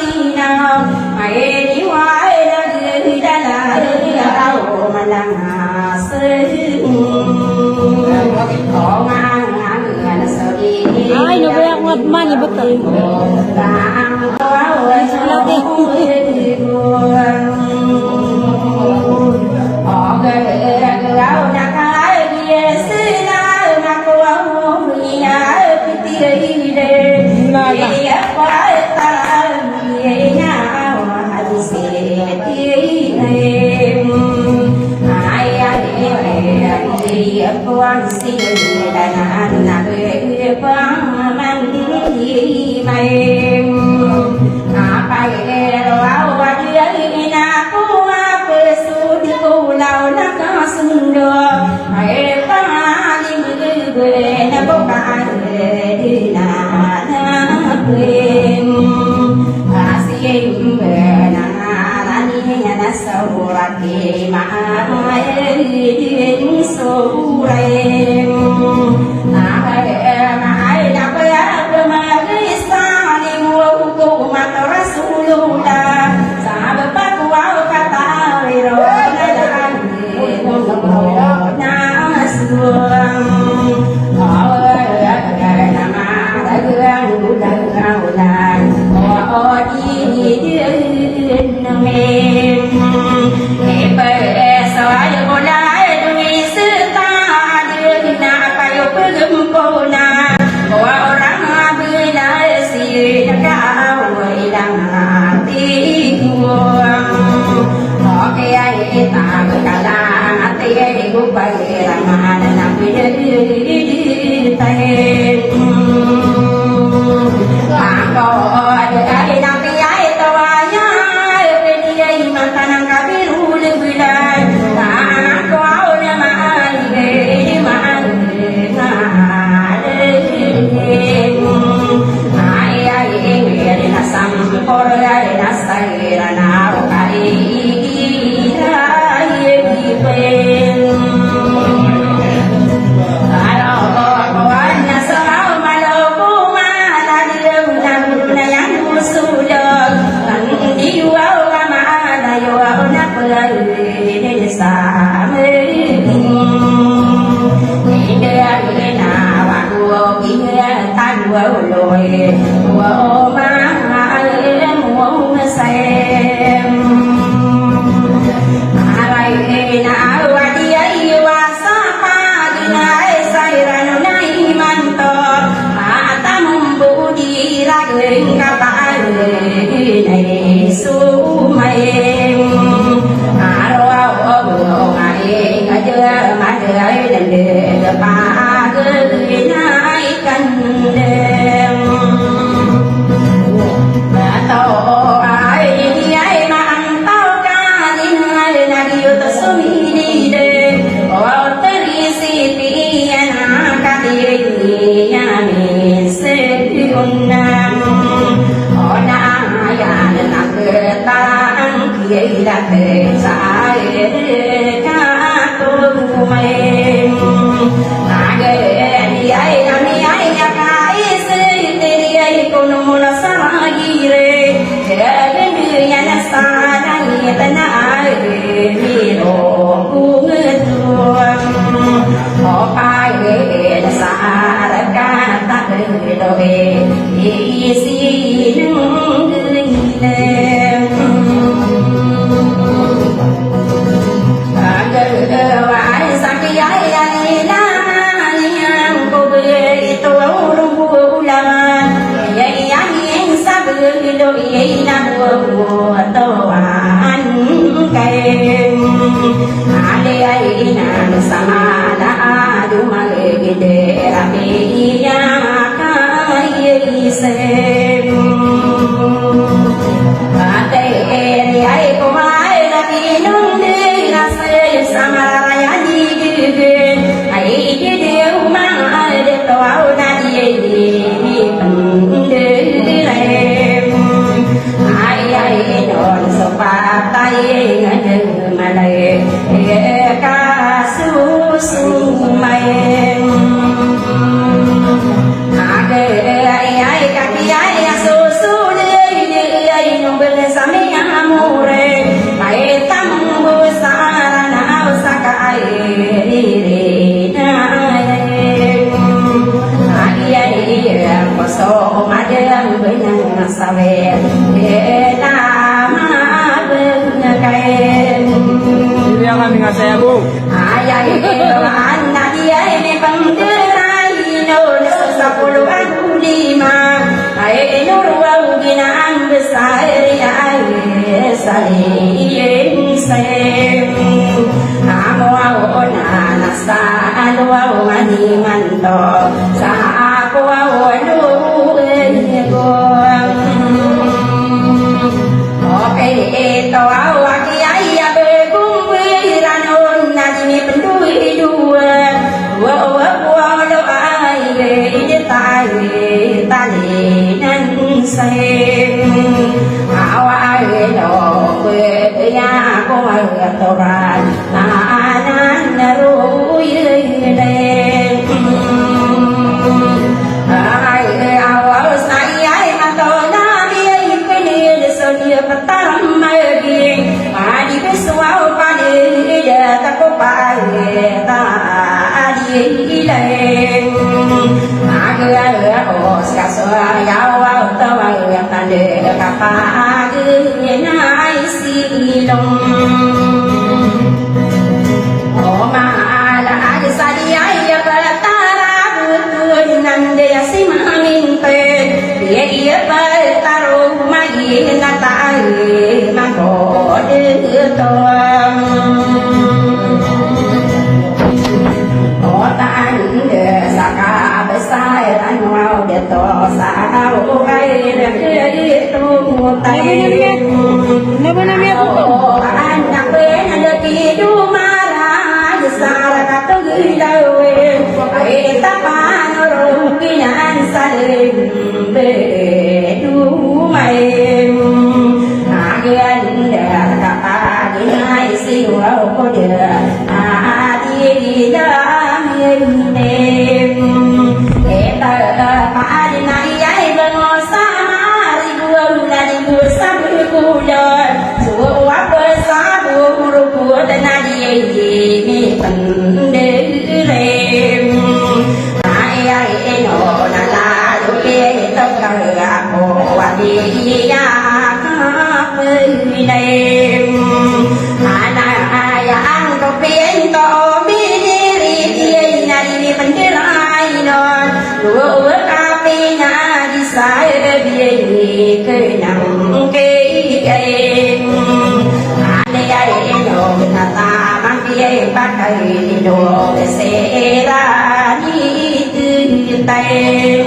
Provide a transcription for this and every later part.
đi nào mày đi hoài đã là đâu mà làm sơi có ngang ngang sao đi Ay, no veo ang man, iba tayo. Quan si đại nạn là người quang mang đi mày phải áo và dưới na cô về su đi cô lao na có sừng được phải phá đi mưa về na có cả đi na quên si về na đi na sau ra đi mà đến số em ai đã về mà đi xa đi mua cô mà tao ra su lu la xa bờ bắc qua kata rồi na na suông ở na ma đã gương đằng cao là ở đi đến mềm em về sao cô lại đuôi sư ta đưa na phải cứ cô na cô orang bơi lại xì đã cao rồi đang tiếng có cái ai ta cứ cả là tay cũng phải là mà làm cái tay có ai làm cái ai tao nhá bên đây mà ta đang cả biết lu lên bơi lại ta có nhà mà ai để mà ai ai là sam por ai là sai là nào ai ai quên là để sai ca tu mày age đi ai làm đi ai ya cái sự đi ai con muốn sao đi re cái người nhà nó xa đây ta ai đi đồ cũng thương họ phải để xa là ca ta người đồ về đi xin người lên ai sang cái ai ai na niang cô về tôi luôn vui là vậy anh sa bự đôi vậy na mùa tôi anh cây ai ai na sama đã đủ mà để ra đi ya cái xem ai cô ai là đi nung đi là say sama ya đi ai đi đều mang ai để tao na đi phần để em ai ai đòn sầu pa tay ngân mà lại ca su su mày ai ai ca ai su su đi รื่องเป็นสเวทเวลามาเบิ่งไกล Yang kami ngasih bu. Ayah hewan nadia ini penggerai nur sepuluhan lima ayah nur binaan besar ayah salin sem amawona nasa alwa mani manto sa aku awanu ego oke itu awak ayah ni pendui dua lo ai về tai tali nan say áo ai lo về nhà có ai to ra nan ru đây ai áo say ai mà to na đi cái đi sơn địa bắt tam mai đi mà đi cái suau pa đi ta có phải ta đi lên mà cứ ở ska soa yao ao tao ai ta để cả pa cứ nai si long mà là đi sa đi ai ya ta ra vui nan de si ma min pe ye pa ta ro ma ye na ta ma ko de to saka besar anwau de to sao ai de tu tai Napa namanya aku? anak ben ada tidu marah besar kata gilawe ai tapan rupinan salim be du mai agian dah kata dinai siwa ko dia adi dah em pa đi nay ai bên ngõ xa đi buông là đi buông xa bữa cu đời chúa quá bơi xa buông rồi của tên na đi gì mi phần đến đêm ai nọ là đôi kia tóc cờ cổ đi ya bơi đêm ai ăn có biến có biết đi na đi phần cái ai nọ lúa cà phê na đi sai bia cây nằm cây em anh ấy đồ na ta mang bia bắt cây đồ để xe ra đi từ tay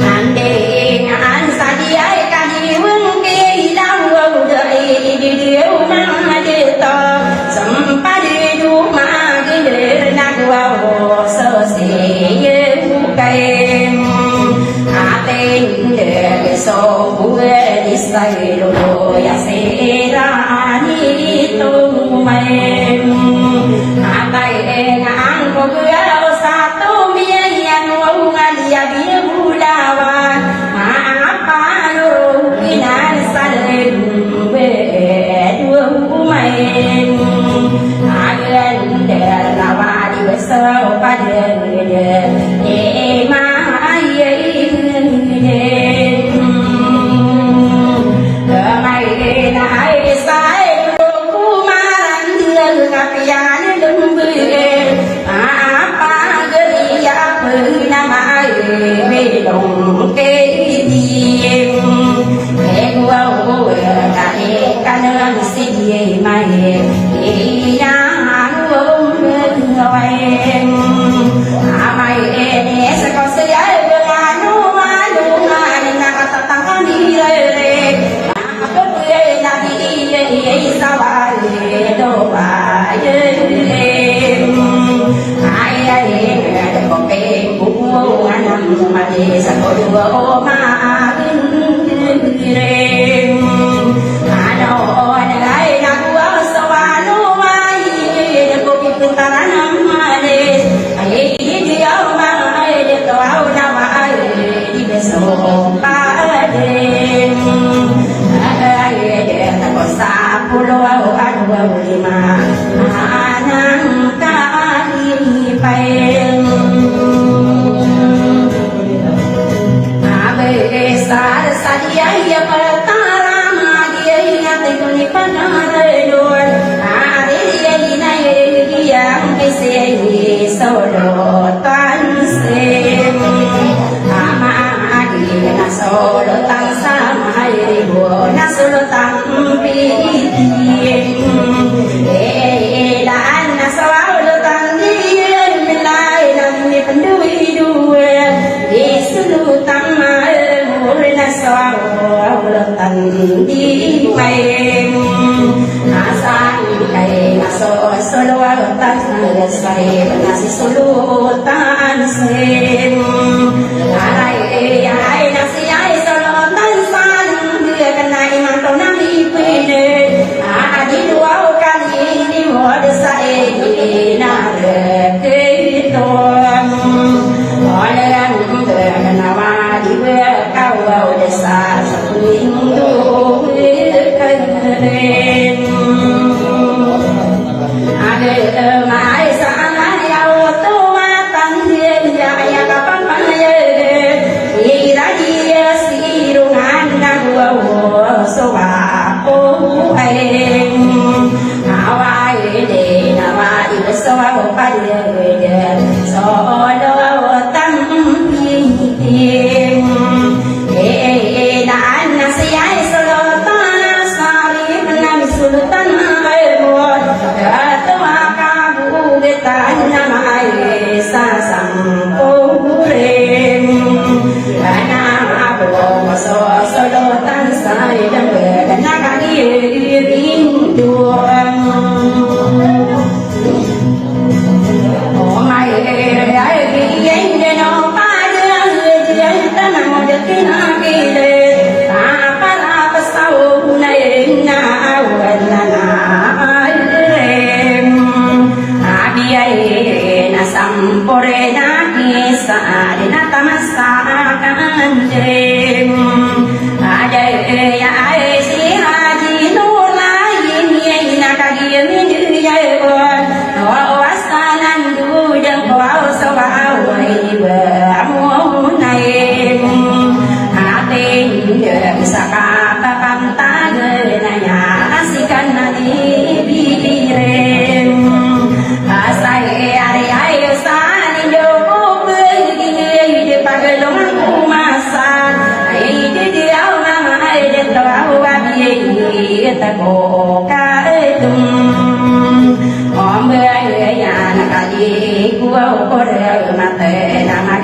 anh để anh sa đi ai cả đi mừng kia đau đời đi điệu mang đi to sắm ba đi du mà cái na vào sơ sĩ cây tên để số bùa đi say đồ ya sẽ ra đi tung mây tay ngang có cửa sa tu bia yan ông anh ya bia bulawa apa lu kinan salim về đua mây agen để lawa đi besar pada dia ma ai mai nai sai ku maran dia kapian dum bue apa geri ya nama me long ke diem wow kai kanan si mai ya em ai em sẽ có sự ấy với anh nu na kata tangan đi re aku punya nanti sao ai đâu phải em ai có cái cũng anh nằm mà đi sao có được mà em đâu anh gái na quá sao anh nu mai có cái chúng ta nằm pulau dua lima anang kali pen solo tan sai nasi solo tan sen ai nasi ai solo tan san dia kena iman tau nabi pene di dua kali di mod sai na ke to orang kena wadi kau desa hindu keren ada mai sana yau tua tan dia ya kapan panaya ira dia sirungan gua sowa ai awai de nawai sowa pada de so do tam pi dan nasiai solo tan sari nam sultan namai sasam purem karena aku solo tan sai dan bernaga rindu oh my ai yang no pada dia tanah model kile apa apa sau na awalana sampore na kisa na tamasa kanjem ada ya ai si haji nur lain ye na kagi min ya wa wasanan du dan wa sawa wa amun nai ate bisa kata kanta na ya asikan na bibirem asai ari ai sani do pergi pagelong masa ai di au mama ai de tau abi ta ko ka tum om ai ya na ka di ku ko re ma te na ma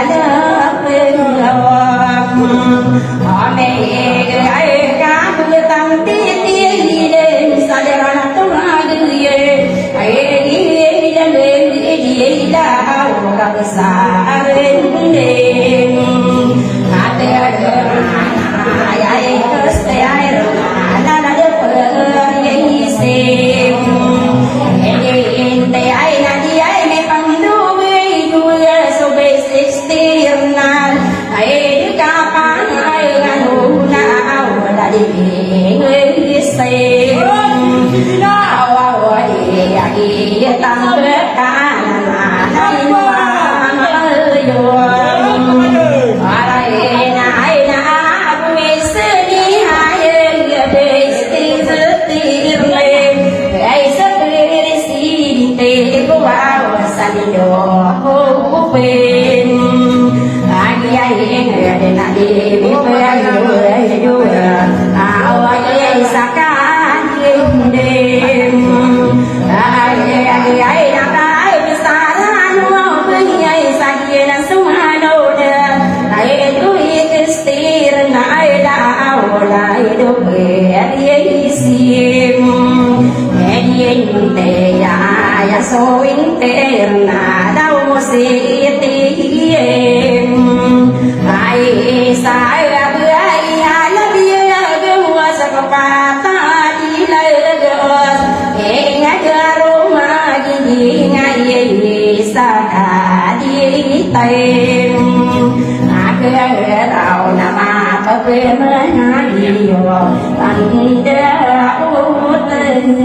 nước bên họ mẹ ai cá vừa tăng tia tia lên sao để nó tung ra đi ai đi lên đi đào gặp xa bên đêm hati ai cứ say ai rồi na na được vậy xem em ai na đi ai mẹ bằng đu bê đu so bê sixteen na ai đi cả pan ai gan hu na là đi người xem đi tăng bớt cả na na so interna đâu sẽ tìm ai sai là bữa ai là bia cái mua sa có ba ta đi lấy rồi nghe nghe rô mà gì ngày sa cả đi tay cái đầu nằm mà có cái mới đi rồi anh đã út lên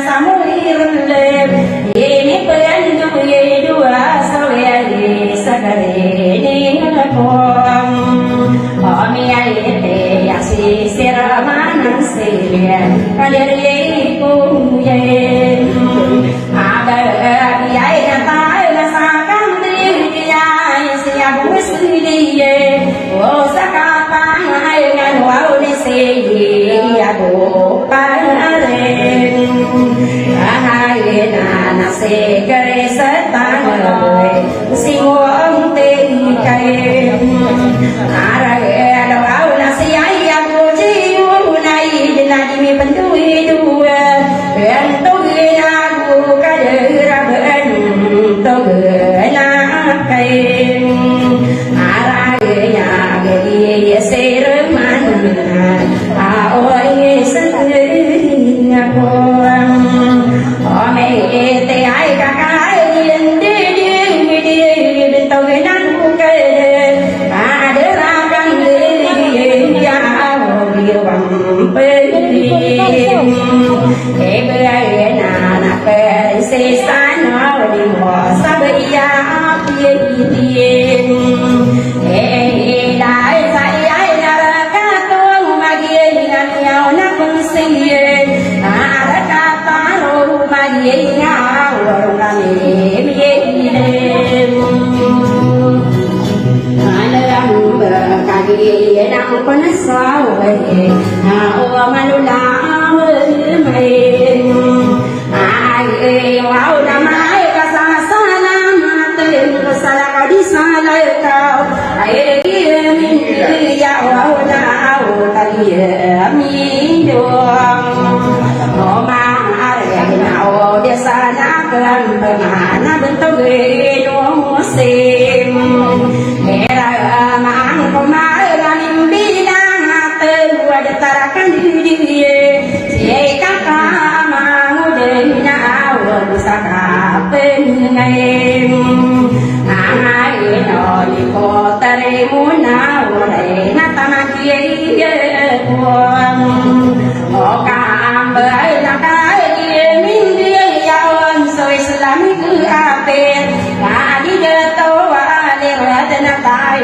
Samuel, ini sẽ gây rất ta người xin ông tên cây ra đầu áo là sẽ ai cô chi này là đi mình đuôi đuôi chuyện tôi là cô cái đời ra bên tôi là cây ra nhà người sẽ rớt man ôi sức nhà con mẹ tê ai cả cái điên điên điên bên tôi nắng cũng kề đứa ra căng đi ya điều bằng bên để bây na về xe xa nó đi bỏ xa bây giờ tiền lại sai ai là cá tôm mà kia nhau nó cũng xinh đã cá phá lô mà gì nhau rồi là mềm cái gì đang có nó sao vậy ô mà nó đã mày ai wow nam ai cả sa sa nam tên sa la cả đi sa la cao ai mình ya wow na ta đi mi đường ô mà ai nào để sa na cần mà na bên tôi về nó xem mẹ là mang con má là niềm bi na tên qua để ta ra cái đi chị các mà ngồi đây nào sa cả bên ngày ai nói có ta đây muốn nào đây na ta na kia cuồng có cả bởi là cái kia mình đi giao rồi làm cứ tên và đi chơi tàu và đi ra trên tay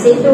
Situ